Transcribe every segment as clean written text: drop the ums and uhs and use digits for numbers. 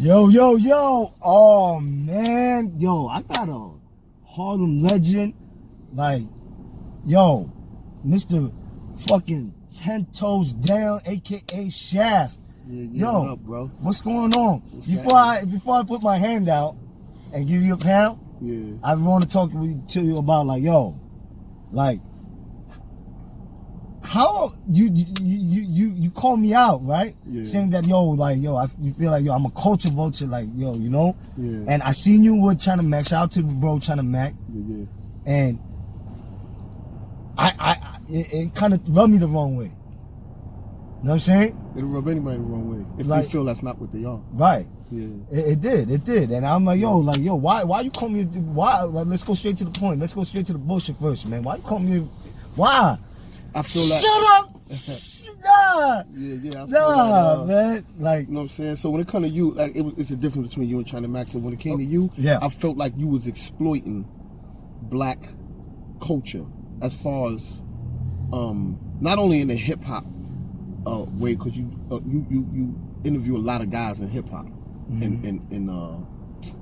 Yo. Oh, man. Yo, I got a Harlem legend. Like, yo, Mr. fucking 10 Toes Down, a.k.a. Shaft. Yeah, yo, what up, bro? What's going on? Before I put my hand out and give you a pound, I want to talk to you about, like, yo, like, how you call me out, right? Yeah. Saying that, yo, you feel like, yo, I'm a culture vulture, like, yo, you know? Yeah. And I seen you with China Mac. Shout out to bro China Mac. Yeah. And it kind of rubbed me the wrong way. You know what I'm saying? It'll rub anybody the wrong way if they feel that's not what they are. Right. Yeah. It did. And I'm like, yo, why you call me? Why? Like, let's go straight to the point. Let's go straight to the bullshit first, man. Why you call me? Why? I feel like. Shut up. Nah. Yeah. Nah, man. Like, you know what I'm saying? So when it comes to you, like, it's a difference between you and China Max. So when it came to you, I felt like you was exploiting black culture as far as not only in the hip hop way, because you interview a lot of guys in hip hop and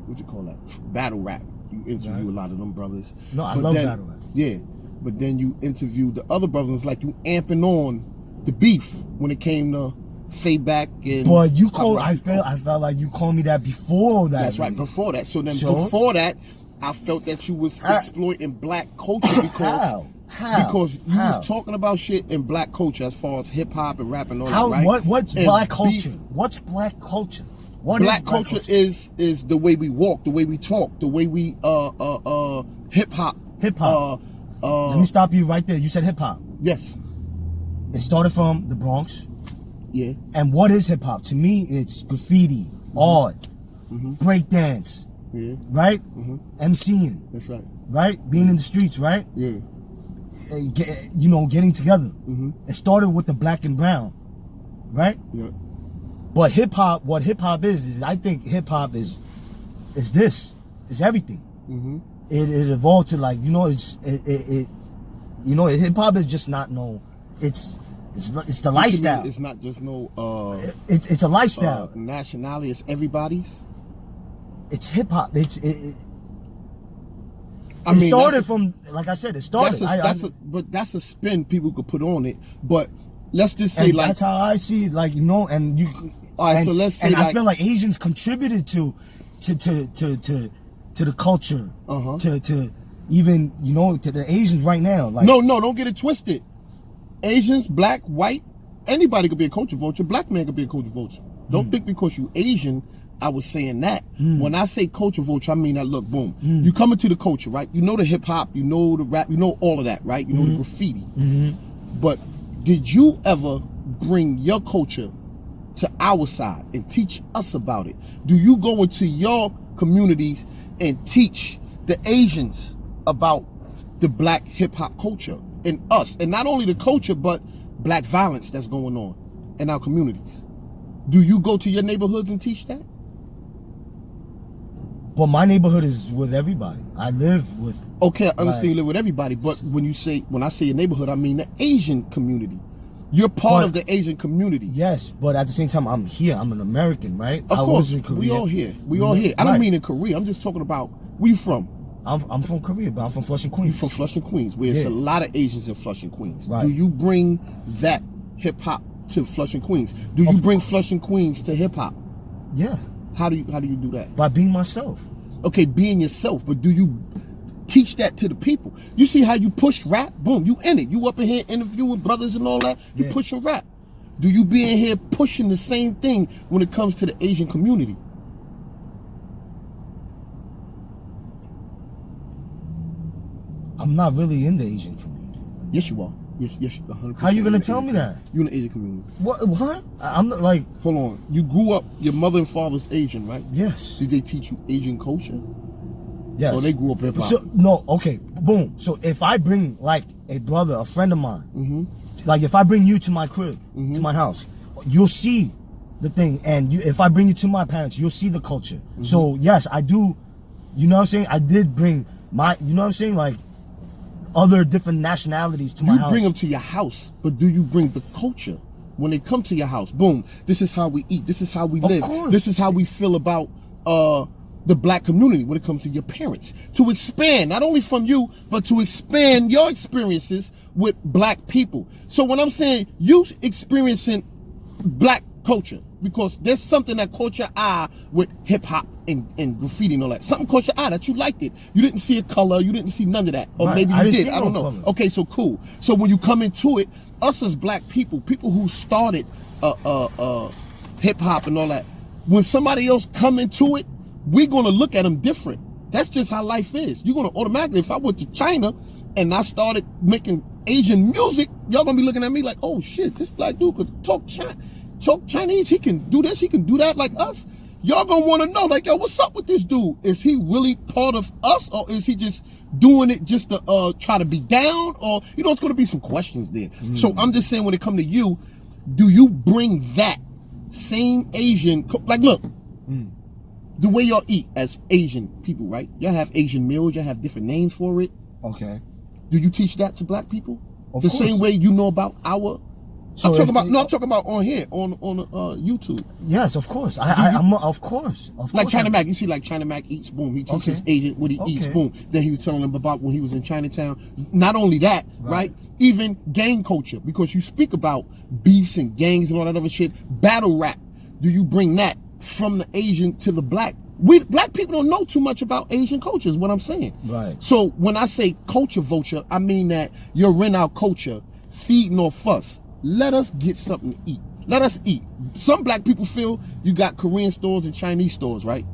what you call that, battle rap. You interview a lot of them brothers. No, I love battle rap. Yeah, but then you interview the other brothers. It's like you amping on the beef when it came to Fayback and. But you called. I felt like you called me that before that. That's right, before that. So then before that, I felt that you was exploiting black culture because. How? Because you was talking about shit in black culture as far as hip hop and rap and all that, right? What's black culture? What's black culture? Black culture is the way we walk, the way we talk, the way we hip hop. Hip hop. Let me stop you right there. You said hip hop. Yes. It started from the Bronx. Yeah. And what is hip hop? To me, it's graffiti, art, breakdance. Yeah. Right? MCing. That's right. Right? Being in the streets, right? Yeah. Getting together. It started with the black and brown, right? Yeah. But hip hop, what hip hop is I think hip hop is everything. It evolved to, like, hip hop is just not it's the lifestyle. It's not just it's a lifestyle. Nationality is it's hip hop. It started from, like I said, it started. But that's a spin people could put on it. But let's just say, like, that's how I see it, like, and you. All right, so let's say, and I feel like Asians contributed to the culture, to even, to the Asians right now. Like, no, don't get it twisted. Asians, black, white, anybody could be a culture vulture. Black man could be a culture vulture. Don't think because you Asian, I was saying that. When I say culture vulture, I mean that, look, boom. You come into the culture, right? You know the hip hop, you know the rap, you know all of that, right? You know the graffiti. But did you ever bring your culture to our side and teach us about it? Do you go into your communities and teach the Asians about the black hip hop culture and us? And not only the culture, but black violence that's going on in our communities. Do you go to your neighborhoods and teach that? Well, my neighborhood is with everybody. I live with. Okay, I understand you live with everybody, but when I say a neighborhood, I mean the Asian community. You're part of the Asian community. Yes, but at the same time, I'm here. I'm an American, right? Of course, we all here. We all here. I don't mean in Korea. I'm just talking about, where you from? I'm from Korea, but I'm from Flushing, Queens. You from Flushing, Queens, where there's a lot of Asians in Flushing, Queens. Right. Do you bring that hip hop to Flushing, Queens? Do you bring Flushing, Queens to hip hop? Yeah. How do you do that? By being myself. Okay, being yourself, but do you teach that to the people? You see how you push rap? Boom, you in it. You up in here interviewing brothers and all that. You pushing rap. Do you be in here pushing the same thing when it comes to the Asian community? I'm not really in the Asian community. Yes, you are. Yes, 100%. How you gonna tell me that? You in the Asian community. What? I'm not, like. Hold on. You grew up. Your mother and father's Asian, right? Yes. Did they teach you Asian culture? Yes. Or they grew up hip hop? So, no. Okay. Boom. So if I bring, like, a brother, a friend of mine, like if I bring you to my crib, to my house, you'll see the thing, and if I bring you to my parents, you'll see the culture. So yes, I do. You know what I'm saying? I did bring my. You know what I'm saying? Like, other different nationalities to my house. You bring them to your house, but do you bring the culture when they come to your house. Boom, this is how we eat. This is how we live. Course. This is how we feel about the black community when it comes to your parents. To expand, not only from you, but to expand your experiences with black people. So when I'm saying you experiencing black culture, because there's something that caught your eye with hip hop and graffiti and all that. Something caught your eye that you liked it. You didn't see a color. You didn't see none of that. Or right. maybe you did. I don't know. Color. Okay, so cool. So when you come into it, us as black people who started hip hop and all that, when somebody else come into it, we're gonna look at them different. That's just how life is. You're gonna automatically, if I went to China and I started making Asian music, y'all gonna be looking at me like, oh shit, this black dude could talk Chinese, he can do this, he can do that like us. Y'all gonna wanna know, like, yo, what's up with this dude? Is he really part of us, or is he just doing it just to try to be down? Or, you know, it's gonna be some questions there. So I'm just saying, when it come to you, do you bring that same Asian, like, look, the way y'all eat as Asian people, right? Y'all have Asian meals, y'all have different names for it. Okay. Do you teach that to black people? Of the course. same way you know about our. So I'm talking about on here on YouTube. Yes, of course. I'm of course. Like China Mac, you see, like China Mac eats, boom. He teaches Asian what he eats, boom. Then he was telling them about when he was in Chinatown. Not only that, right? Even gang culture, because you speak about beefs and gangs and all that other shit. Battle rap. Do you bring that from the Asian to the black? We black people don't know too much about Asian culture, is what I'm saying. Right. So when I say culture vulture, I mean that you're in our culture, feeding off us. Let us get something to eat. Let us eat. Some black people feel you got Korean stores and Chinese stores, right?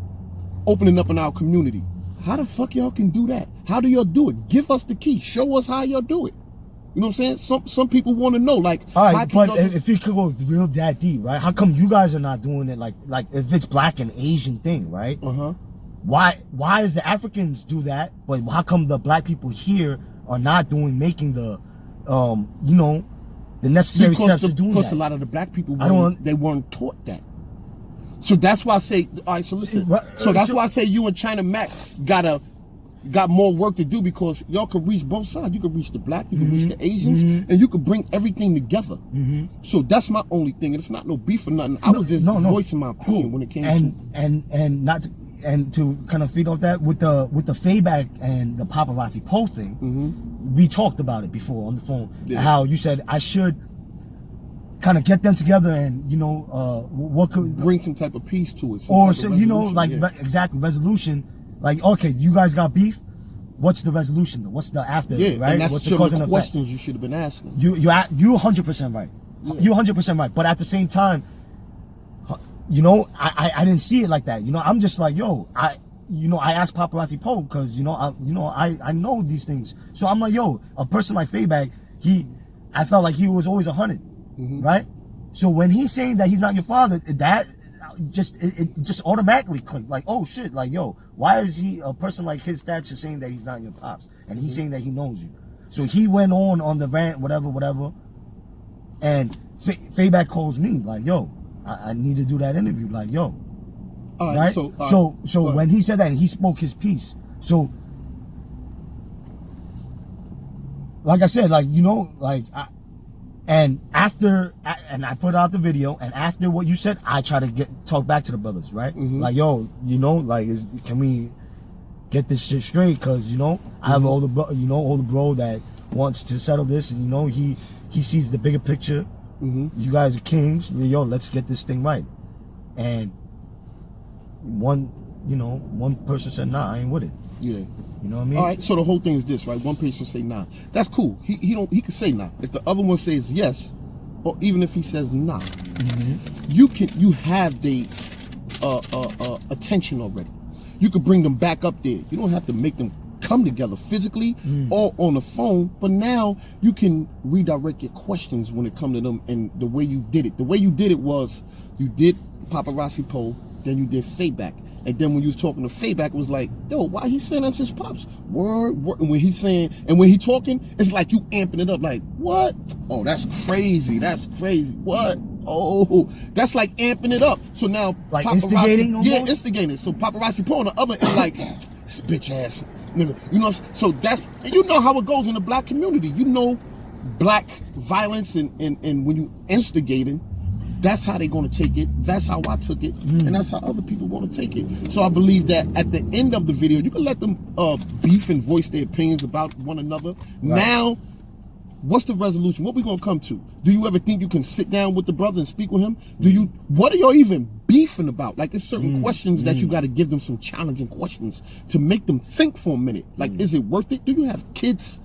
Opening up in our community. How the fuck y'all can do that? How do y'all do it? Give us the key. Show us how y'all do it. You know what I'm saying? Some people want to know, like, all right, but if you could go real that deep, right? How come you guys are not doing it like if it's black and Asian thing, right? Why is the Africans do that, but how come the black people here are not making the you know, the necessary steps to doing that? Because a lot of the black people they weren't taught that. So that's why I say, all right, so listen. So that's why I say you and China Mac got more work to do, because y'all could reach both sides. You could reach the black, you could reach the Asians, and you could bring everything together. So that's my only thing, and it's not no beef or nothing. I was just voicing my opinion when it came and to kind of feed off that with the feedback and the paparazzi poll thing. We talked about it before on the phone. How you said I should kind of get them together and, you know, what could bring some type of peace to it, or so, you know, like exactly resolution. Like, okay, you guys got beef. What's the resolution though? What's the after? Yeah, right? And that's what's some of the questions you should have been asking. You 100% right. You 100% right. But at the same time, you know, I didn't see it like that. You know, I'm just like, yo, I asked paparazzi Poe because I know these things. So I'm like, yo, a person like Fayback, I felt like he was always 100, right? So when he's saying that he's not your father, that it just automatically clicked. Like, oh shit, like, yo, why is he, a person like his stature, saying that he's not your pops, and he's saying that he knows you? So he went on the rant, whatever, and Fayback calls me like, yo, I need to do that interview. Like, yo, right? So when he said that, and he spoke his piece. So, like I said, like, you know, like, and I put out the video, and after what you said, I try to talk back to the brothers, right? Like, yo, you know, like, can we get this shit straight? Cause, you know, I have older bro that wants to settle this, and, you know, he sees the bigger picture. You guys are kings. Yo, let's get this thing right. And one person said, nah, I ain't with it. Yeah. You know what I mean? All right, so the whole thing is this, right? One person say nah. That's cool. He could say nah. If the other one says yes, or even if he says nah, you have the attention already. You could bring them back up there. You don't have to make them come together physically or on the phone, but now you can redirect your questions when it comes to them, and the way you did it. The way you did it was you did paparazzi poll, then you did Fayback. And then when you was talking to Fayback, it was like, yo, why he saying that's his pops? Word. And when he's saying, and when he talking, it's like you amping it up, like, what? Oh, that's crazy. That's crazy. What? Oh, that's like amping it up. So now, like instigating almost? Yeah, instigating. So paparazzi poll on the other end, like, this bitch ass nigga. You know what I'm saying? So that's, and you know how it goes in the black community. You know black violence and when you instigating, that's how they're going to take it. That's how I took it, and that's how other people want to take it. So I believe that at the end of the video, you can let them beef and voice their opinions about one another. Right. Now, what's the resolution? What we going to come to? Do you ever think you can sit down with the brother and speak with him? What are y'all even beefing about? Like, there's certain questions that you got to give them some challenging questions to make them think for a minute. Like, is it worth it? Do you have kids?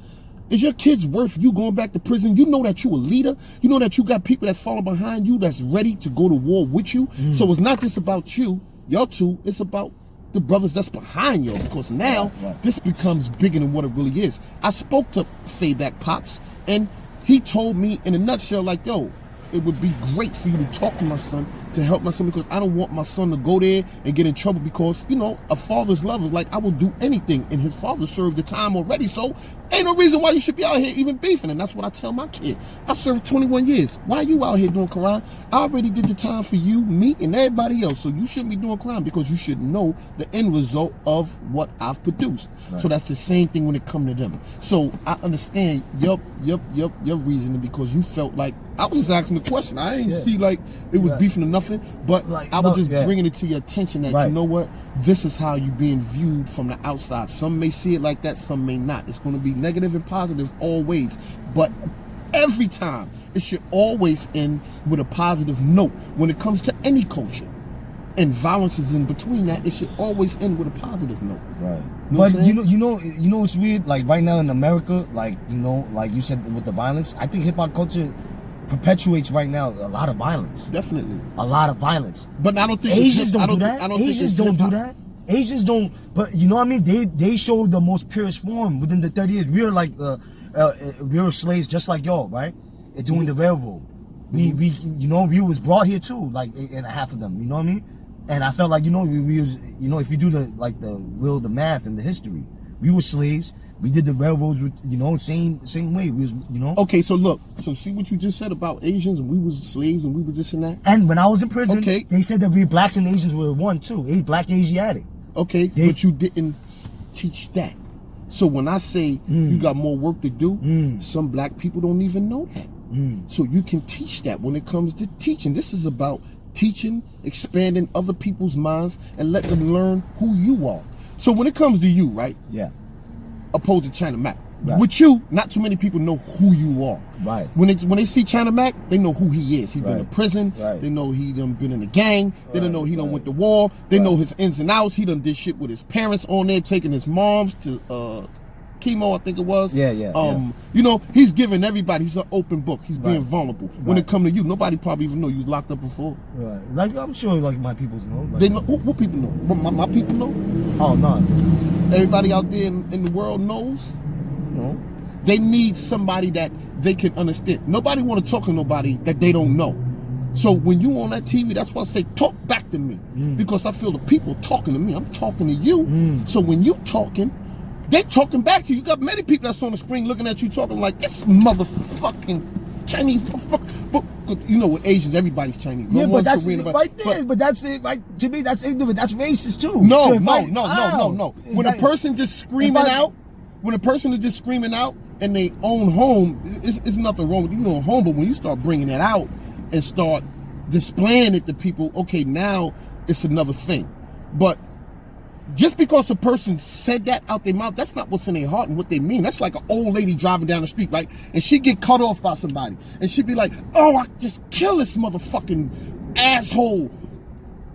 Is your kids worth you going back to prison? You know that you a leader. You know that you got people that's following behind you that's ready to go to war with you. So it's not just about y'all two. It's about the brothers that's behind y'all, because now this becomes bigger than what it really is. I spoke to Fayback Pops, and he told me in a nutshell, like, yo, it would be great for you to talk to my son, to help my son, because I don't want my son to go there and get in trouble, because, you know, a father's love is like, I will do anything, and his father served the time already, so ain't no reason why you should be out here even beefing. And that's what I tell my kid. I served 21 years. Why are you out here doing crime? I already did the time for you, me, and everybody else, so you shouldn't be doing crime, because you should know the end result of what I've produced. Right. So that's the same thing when it comes to them. So I understand your reasoning, because you felt like I was just asking the question. I ain't see like it was beefing or nothing, but like, I was just bringing it to your attention that you know what, this is how you being viewed from the outside. Some may see it like that, some may not. It's going to be negative and positive always, but every time it should always end with a positive note when it comes to any culture. And violence is in between that. It should always end with a positive note. Right. But you know what's weird? Like right now in America, like, you know, like you said with the violence, I think hip hop culture perpetuates right now a lot of violence. Definitely. A lot of violence. But I don't think Asians don't do that. Asians don't do that. Asians don't, but you know what I mean? They show the most purest form within the 30 years. We were like, we were slaves just like y'all, right? Doing the railroad. We we was brought here too, like, and half of them, you know what I mean? And I felt like, we was, if you do the math and the history, we were slaves. We did the railroads with, same way. We was, Okay, so look, see what you just said about Asians, and we was slaves, and we was this and that. And when I was in prison, they said that we blacks and Asians were one too. Black Asiatic. Okay, but you didn't teach that. So when I say you got more work to do, some black people don't even know that. So you can teach that when it comes to teaching. This is about teaching, expanding other people's minds, and let them learn who you are. So when it comes to you, right? Yeah. Opposed to China Mac. Right. With you, not too many people know who you are. Right. When they see China Mac, they know who he is. He's been in prison. Right. They know he done been in a gang. They don't know he done went to war. They know his ins and outs. He done did shit with his parents on there, taking his moms to chemo, I think it was. He's giving everybody. He's an open book. He's being vulnerable. When it come to you, nobody probably even know you was locked up before. Right. Like, I'm sure like my peoples know. Like, they know. Who people know? My people know. Oh no. Everybody out there in the world knows. No. They need somebody that they can understand. Nobody want to talk to nobody that they don't know. So when you on that TV, that's why I say talk back to me, because I feel the people talking to me. I'm talking to you. So when you talking, they talking back to you. You got many people that's on the screen looking at you talking like, this motherfucking Chinese motherfucker. But with Asians, everybody's Chinese. Yeah, but that's right there. But that's it. Like, to me, that's ignorant. That's racist too. No. When a person just screaming out, when a person is just screaming out in their own home, it's nothing wrong with you own home. But when you start bringing it out and start displaying it to people, okay, now it's another thing. But just because a person said that out their mouth, that's not what's in their heart and what they mean. That's like an old lady driving down the street, right? And she get cut off by somebody. And she'd be like, oh, I just kill this motherfucking asshole.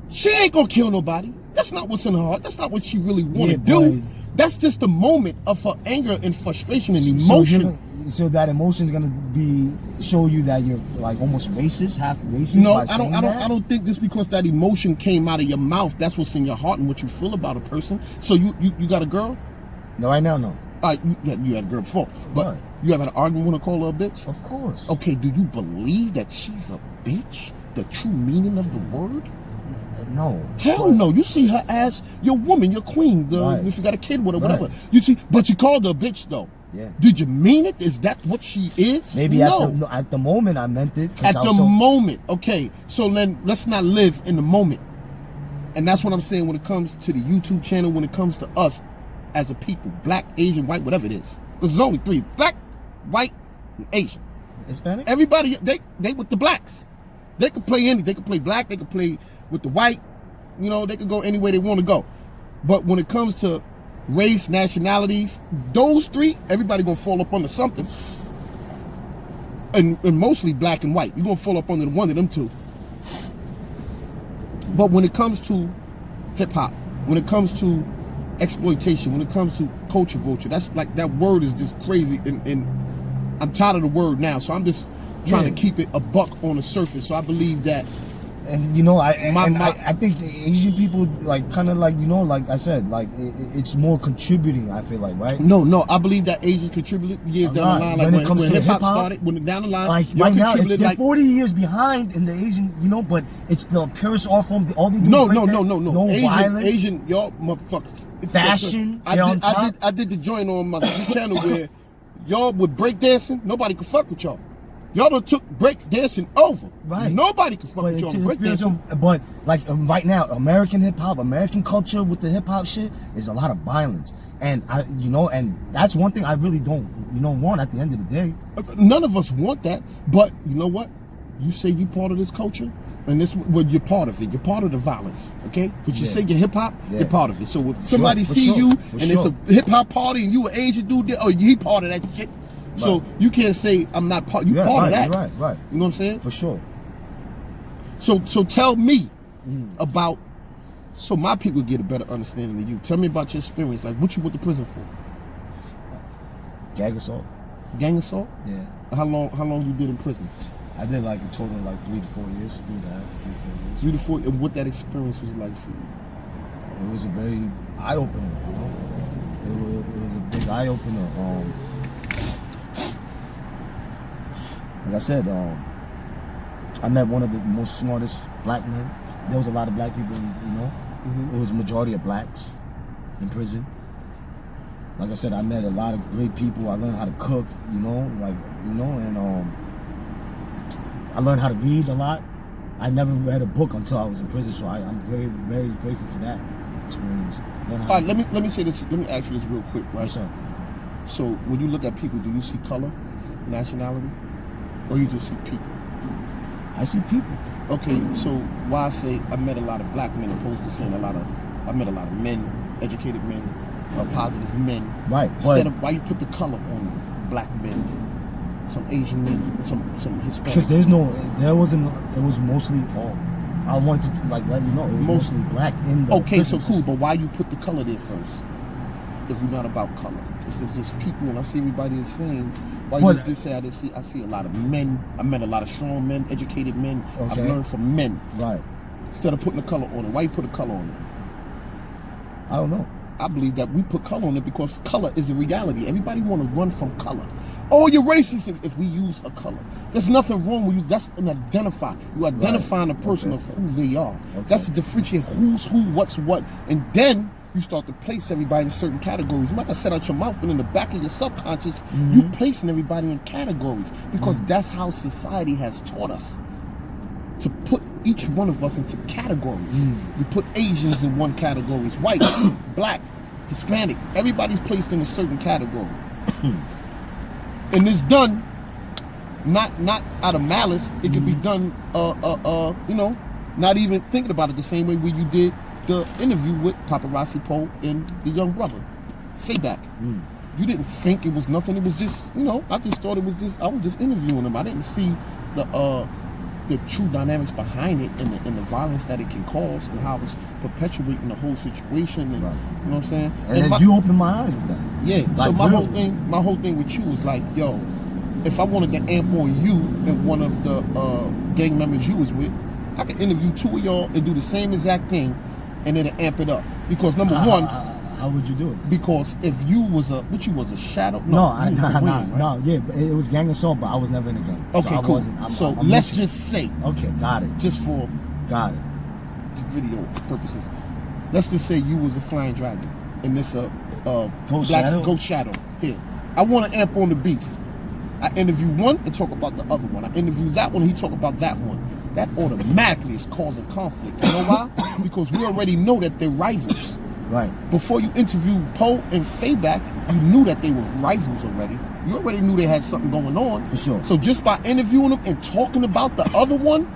She ain't gonna kill nobody. That's not what's in her heart. That's not what she really want to do. Boy. That's just the moment of her anger and frustration and emotion. So that emotion's gonna show you that you're like almost racist, half racist. No, I don't think just because that emotion came out of your mouth, that's what's in your heart and what you feel about a person. So you got a girl? No, right now, no. You had a girl before, but you ever had an argument with her, call her a bitch? Of course. Okay, do you believe that she's a bitch? The true meaning of the word? No. Hell no. You see her as your woman, your queen, if you got a kid with her, whatever. You see, but you called her a bitch though. Yeah. Did you mean it? Is that what she is? Maybe no. At the moment I meant it. At the moment. Okay. So then let's not live in the moment. And that's what I'm saying when it comes to the YouTube channel, when it comes to us as a people, black, Asian, white, whatever it is. Because there's only three. Black, white, Asian. Hispanic? Everybody, they with the blacks. They could play any. They could play black. They could play with the white. You know, they could go any way they want to go. But when it comes to race, nationalities, those three, everybody gonna fall up under something. And mostly black and white. You're gonna fall up under one of them two. But when it comes to hip hop, when it comes to exploitation, when it comes to culture vulture, that's like, that word is just crazy, and I'm tired of the word now, so I'm just trying to keep it a buck on the surface. So I believe that, and you know, I think the Asian people, like, kind of like, you know, like I said, like it's more contributing, I feel like, right? No, I believe that Asians contributed years down the line, like when it comes to hip hop started, when down the line, like right now they're 40 years behind in the Asian, you know, but it's the purest art form. All they do no violence, Asian, y'all motherfuckers, fashion. I did the joint on my channel where y'all with break dancing, nobody could fuck with y'all. Y'all done took break dancing over. Right. Nobody can fuck with y'all break dancing. But like right now, American hip hop, American culture with the hip hop shit is a lot of violence. And and that's one thing I really don't want at the end of the day. None of us want that. But you know what? You say you part of this culture, and you're part of it. You're part of the violence, okay? Because you say you're hip hop, you're part of it. So if somebody see you and it's a hip hop party and you an Asian dude, he part of that shit. Right. So you can't say I'm not part. You part of that, right? You know what I'm saying? For sure. So tell me about, so my people get a better understanding of you. Tell me about your experience. Like, what you went to prison for? Gang assault. Gang assault? Yeah. How long you did in prison? I did like a total of like 3 to 4 years. 3 to 4 years. 3 to 4. And what that experience was like for you? It was a very eye opener. You know? It was a big eye opener. Like I said, I met one of the most smartest black men. There was a lot of black people, you know. It was a majority of blacks in prison. Like I said, I met a lot of great people. I learned how to cook, and I learned how to read a lot. I never read a book until I was in prison, so I'm very, very grateful for that experience. All right, let me say this. Let me ask you this real quick, right? Yes, sir. So when you look at people, do you see color, nationality? Or you just see people? I see people. Okay, so why I say I met a lot of black men opposed to saying I met a lot of men, educated men, positive men. Right. Instead of why you put the color on black men, some Asian men, some Hispanic. Because it was mostly all. I wanted to let you know, it was mostly black in the Okay, so cool, system. but why you put the color there first? If you're not about color, if it's just people, and I see everybody the same, why you just say I see a lot of men. I met a lot of strong men, educated men. Okay. I've learned from men. Right. Instead of putting the color on it, why you put a color on it? I don't know. I believe that we put color on it because color is a reality. Everybody want to run from color. Oh, you're racist if we use a color. There's nothing wrong with you. That's an identifier. You identifying a person of who they are. Okay. That's to differentiate who's who, what's what, and then you start to place everybody in certain categories. You might not set out your mouth, but in the back of your subconscious, you placing everybody in categories because that's how society has taught us to put each one of us into categories. You put Asians in one category, white, black, Hispanic. Everybody's placed in a certain category. And it's done not out of malice. It can be done not even thinking about it the same way when you did the interview with Paparazzi Poe and the young brother, Fayback. You didn't think it was nothing. It was just, I just thought it was just, I was just interviewing him. I didn't see the true dynamics behind it and the violence that it can cause and how it's perpetuating the whole situation. And, right. You know what I'm saying? And then you opened my eyes with that. Yeah. Like, so my whole thing with you was like, yo, if I wanted to amp on you and one of the gang members you was with, I could interview two of y'all and do the same exact thing and then amp it up. Because number one, how would you do it? Because if you was a shadow? No, it was gang assault, but I was never in a gang. Okay, cool. So let's just say. Okay, got it. Just for video purposes, let's just say you was a flying dragon and this ghost shadow here. I want to amp on the beef. I interview one and talk about the other one. I interview that one and he talk about that one. That automatically is causing conflict. You know why? Because we already know that they're rivals. Right. Before you interviewed Poe and Fayback, you knew that they were rivals already. you already knew they had something going on. For sure. So just by interviewing them and talking about the other one,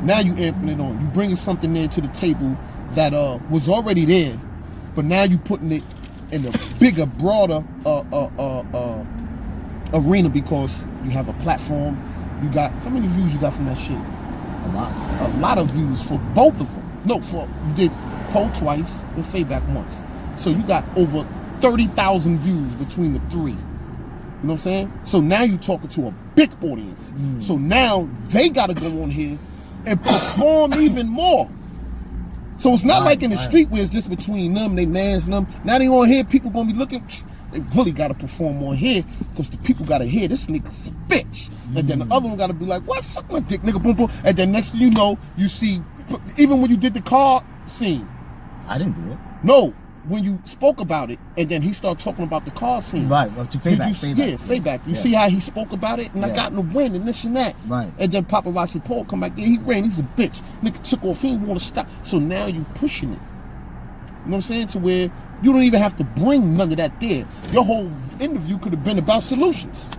now you amping it on. You bringing something there to the table that was already there, but now you putting it in a bigger, broader arena because you have a platform. You got, how many views you got from that shit? A lot of views for both of them. No, you did Poe twice and Fayback once. So you got over 30,000 views between the three. You know what I'm saying? So now you're talking to a big audience. So now they got to go on here and perform even more. So it's not like in the street where it's just between them, they mans and them. Now they on here, people gonna be looking, they really gotta perform on here because the people gotta hear this nigga's bitch. And then the other one gotta be like, what? Suck my dick, nigga, boom, boom. And then next thing you know, you see, even when you did the car scene. I didn't do it. No, when you spoke about it, and then he started talking about the car scene. Right, well, to Fayback. Yeah, Fayback. You see how he spoke about it? And I got in the win and this and that. Right. And then Paparazzi Paul come back, yeah, he ran, he's a bitch. Nigga took off, he didn't want to stop. So now you pushing it. You know what I'm saying? To where you don't even have to bring none of that there. Your whole interview could have been about solutions.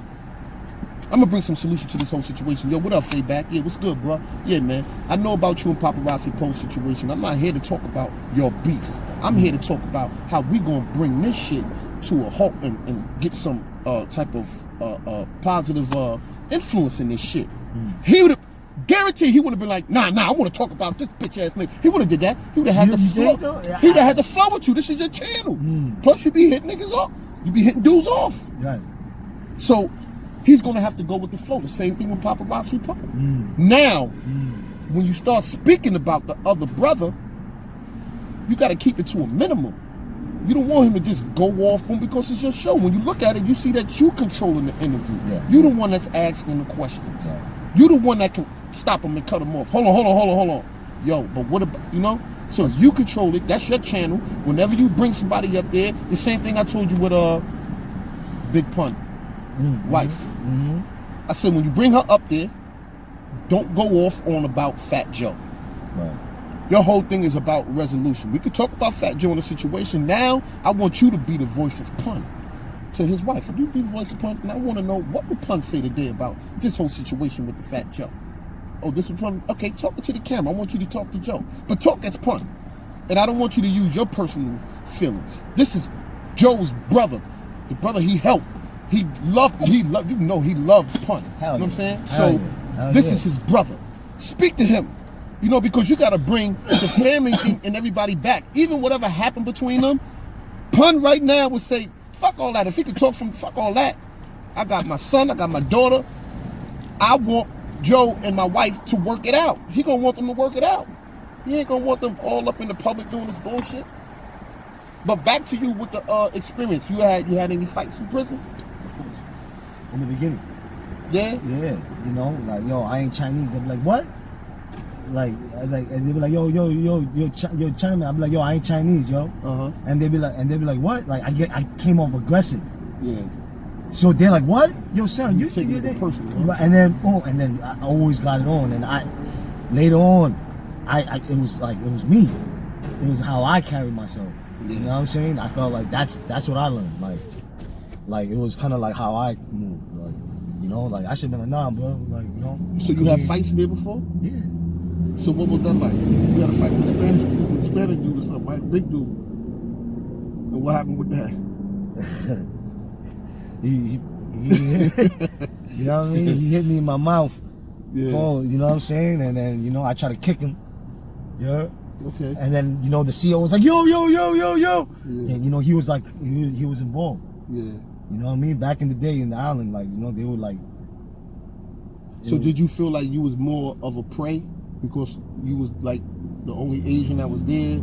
I'm gonna bring some solution to this whole situation. Yo, what up, Fayback? Yeah, what's good, bro? Yeah, man. I know about you and Paparazzi Post situation. I'm not here to talk about your beef. I'm here to talk about how we gonna bring this shit to a halt and get some type of positive influence in this shit. He would have guaranteed he would have been like, nah, I want to talk about this bitch ass nigga. He would have did that. He would have had the flow. He would have had the flow with you. This is your channel. Plus, you be hitting niggas off. You be hitting dudes off. Right. So he's gonna have to go with the flow. The same thing with Paparazzi Pop. Now, when you start speaking about the other brother, you got to keep it to a minimum. You don't want him to just go off boom because it's your show. When you look at it, you see that you controlling the interview. Yeah. You the one that's asking the questions. Right. You the one that can stop him and cut him off. Hold on. Yo, but what about, you know? So you control it. That's your channel. Whenever you bring somebody up there, the same thing I told you with Big Pun. Wife. I said when you bring her up there, don't go off on about Fat Joe. Right. Your whole thing is about resolution. We could talk about Fat Joe in the situation. Now, I want you to be the voice of Pun to his wife. If you be the voice of Pun, and I want to know what would Pun say today about this whole situation with the Fat Joe. Oh, this is Pun. Okay, talk to the camera. I want you to talk to Joe, but talk as Pun. And I don't want you to use your personal feelings. This is Joe's brother, the brother he helped. He loved, you know he loves Pun. Hell, you know what I'm saying? Hell, so this is his brother. Speak to him. You know, because you got to bring the family and everybody back. Even whatever happened between them, Pun right now would say, fuck all that. If he could talk from fuck all that, I got my son, I got my daughter. I want Joe and my wife to work it out. He gonna want them to work it out. He ain't gonna want them all up in the public doing this bullshit. But back to you with the experience. You had any fights in prison? Of course. In the beginning. Yeah? Yeah. You know, like, yo, I ain't Chinese. They'll be like, what? Like, I was like, and they be like, yo, Chinaman. I'm like, yo, I ain't Chinese, yo. And they be like, what? Like, I came off aggressive. Yeah. So they're like, what? Yo, son, you take it personal. Right? And then I always got it on, and later on, it was me. It was how I carried myself. Yeah. You know what I'm saying? I felt like that's what I learned. Like it was kind of like how I moved. Like, you know, like I should have been like, nah, bro. Like, you know. So you had fights there before? Yeah. So what was that like? You had a fight with the Spanish dude or something, right? Big dude. And what happened with that? he you know what I mean? He hit me in my mouth. Yeah. Oh, you know what I'm saying? And then, you know, I tried to kick him. Yeah. Okay. And then, you know, the CO was like, yo. Yeah. And, you know, he was like, he was involved. Yeah. You know what I mean? Back in the day in the island, like, you know, they were like. So did you feel like you was more of a prey because you was like the only Asian that was there?